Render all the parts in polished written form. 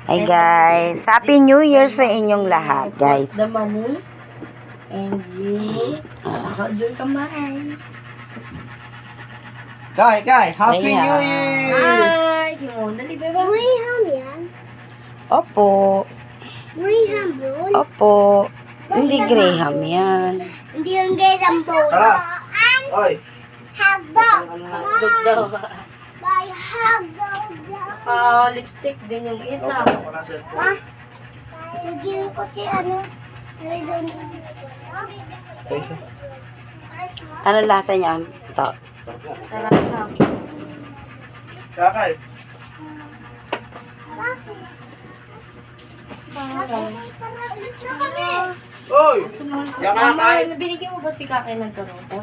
Hi guys, Happy New Year sa inyong lahat guys. The money. Angie. Saka Joy Kamay. Kay, Happy Ayan. New Year! Hi! Kimona, di ba ba? Graham yan. Opo, Graham yun. opo. Hindi Graham yan. Hindi yung Graham bowl. Tara. Oy! Hagdog. Hotdog daw. By hagdog. Lipstick din yung isa. Ma, bigyan ko si ano. Ano doon? Ano lasa niyan? Ito. Sarap na. Kay. Oy! Yan ka, Kay. Binigyan mo ba si Kakay ng karoto?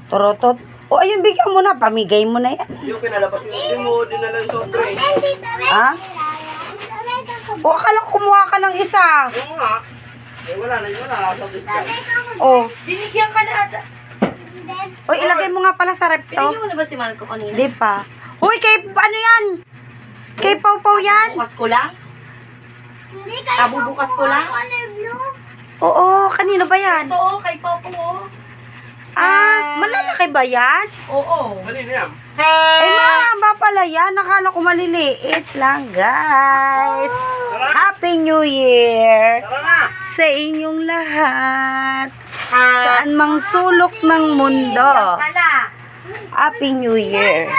Torotot. O ayun, bigyan mo na. Pamigay mo na yan. Yung pinalabas yung hindi mo, dinala yung soft drink. Ha? O akala ko kumuha ka ng isa. Oo nga. Eh wala na, sabi ka. O. Binigyan ka na ata. O ilagay mo nga pala sa rep to. Binigyan mo na ba si Marco kanina? Hindi pa. Uy, kay ano yan? Kay Pau Pau yan? Bukas ko lang? Hindi kayo Bubukas ko lang? color blue. Oo, kanino ba yan? Oo, kay Popo. Oh. Malalaki ba yan? Oo. Mali na yan. Eh, mahaba pala yan. Nakala ko maliliit lang, guys. Happy New Year Tara na! sa inyong lahat. Saan mang sulok ng mundo. Pala. Happy New Year.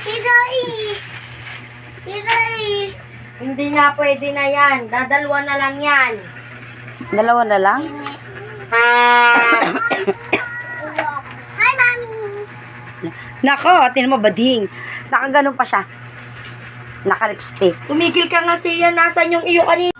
Hiroy. Hindi nga pwede na yan. Dadalwa na lang yan. Dalawa na lang? Hi, Mami. Nako, tinan mo bading. Nakaganon pa siya. Naka-lipstick. Tumigil ka nga siya. Nasaan yung iyo kanina?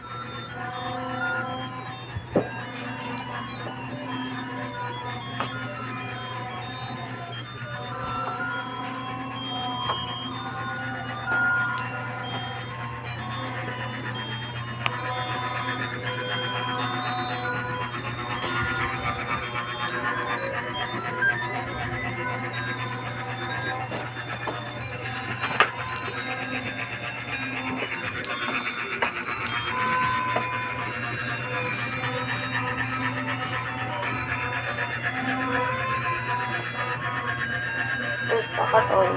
Pakatoy.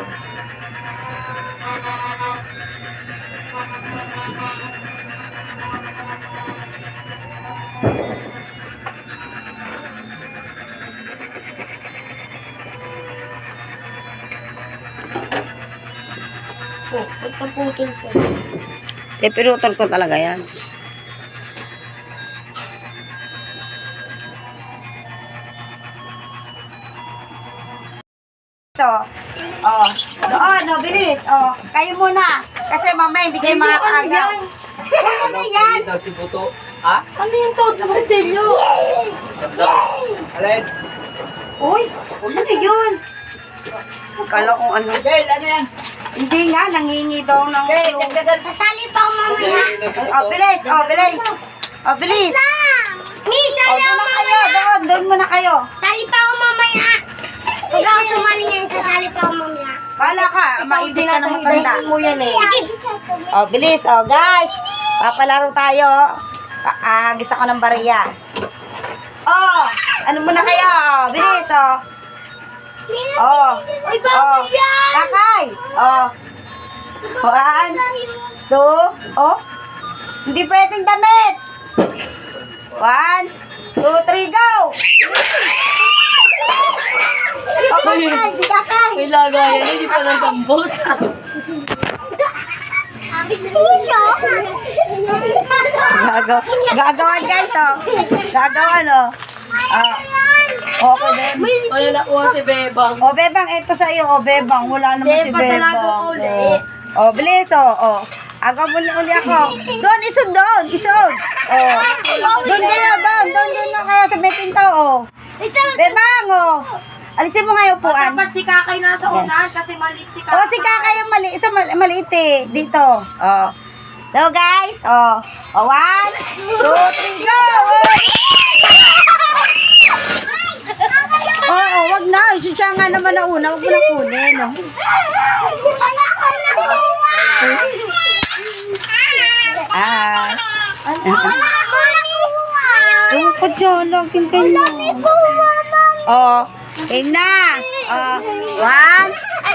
Oh, pagkaputol ko. Pinutol ko talaga yan. So, doon, bilis. Kayo muna. Kasi mamaya hindi kayo makakaagaw. Ano yan? Daw si Buto. Ha? Ano yung toad na martilyo? Alin? Uy, ano yun? Kala kong ano. Jel, ano yan? Hindi nga, nangingi daw ng Sasali pa ako mamaya. bilis. Bilis. Misa Doon na kayo. Doon muna kayo. Sali pa ako mamaya. Pag ako sumali ngayon, sasali pa ako mamaya. Kala ka, maibig ka ng matanda. mo yan eh. Sige. Bilis. Guys. Papalaro tayo. Gisa ko ng bariya. Ano muna kayo? Bilis. Uy, bakit yan? Kakay. 1, 2, hindi pwedeng damit. 1, 2, 3, go! Kakay, si Kakay. May lagayan, hindi pa nagambot. Puso. Gagawan guys, Gagawan, Okay, Beb. Wala na kuha si Bebang. Bebang, ito sa iyo. Bebang, wala naman si Beba, sa Bebang. lago ko ulit. Bilis, Agaw mo na uli ako. Doon, isod doon. Doon na kaya sa may pinto, Bebang, alisin mo nga yung upuan. Dapat si Kakay nasa unahan kasi maliit si Kakay. Si Kakay yung maliit eh. Dito. Hello guys. 1, 2, 3, go! Wag na. Siya nga naman na una. Wag mo na kunin. Ewan ko dyan, laging ganyan. Oh, game na. Oh, one.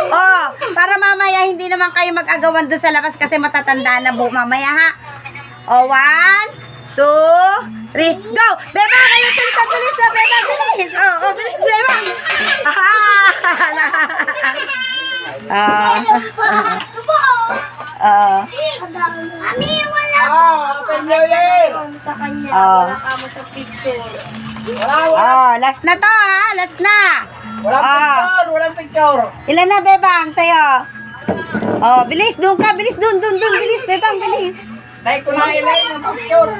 Oh, para mamaya hindi naman kayo mag-agawan doon sa labas kasi matatanda na mamaya ha. Oh, 1, 2, 3, go! Beba, kayo tulita, bilis na, Beba, bilis. Oh, bilis, Beba. Mami, wala. Happy New Year! Sa kanya, Oh. wala ka mo sa picture. Wala. Oh, last na to ha, last na. Walang picture. Ilan na, Bebang, sa'yo? Oh, bilis, doon ka, bilis, doon, bilis, Bebang, bilis. Dahil ko na ilay ng picture.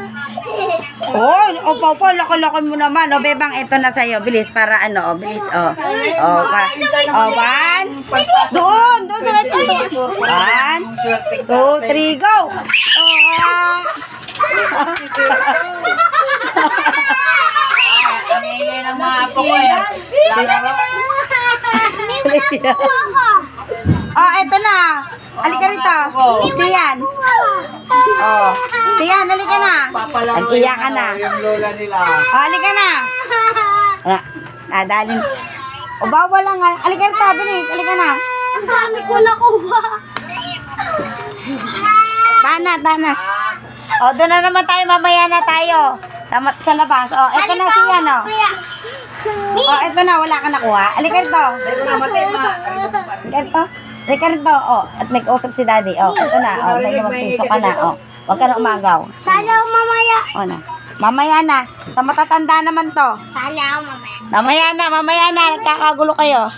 Oh, opo, laki-laki mo naman. Oh, Bebang, ito na sa'yo, bilis, para ano, oh, bilis, oh. Oh, oh, 1, doon sa may pinto. 1, 2, 3, go! Oh, Ang ingay ng mga apo ko eh. Lalaro. oh, eto na. Halika rito. Siyan. Oh, Siyan, halika na. Papalaro Nag-iyak ka na. yung lola nila. Oh, halika na. Nadalin. O, bawal lang. Halika rito, bilis. Halika na. Ang dami ko nakuha. Tana. O, doon na naman tayo. Mamaya na tayo. Sa labas. O, eto na siya, no? O, eto na. Wala ka nakuha. Halika rito. Dahil ko na matay ma. Halika rito. Halika rito. O, at may kausap si daddy. O, eto na. O, may magpiso ka na. O, huwag ka na umagaw. Sala ako mamaya. O, na. Mamaya na. Sa matatanda naman to. Sala ako mamaya. Mamaya na. Nagkakagulo kayo.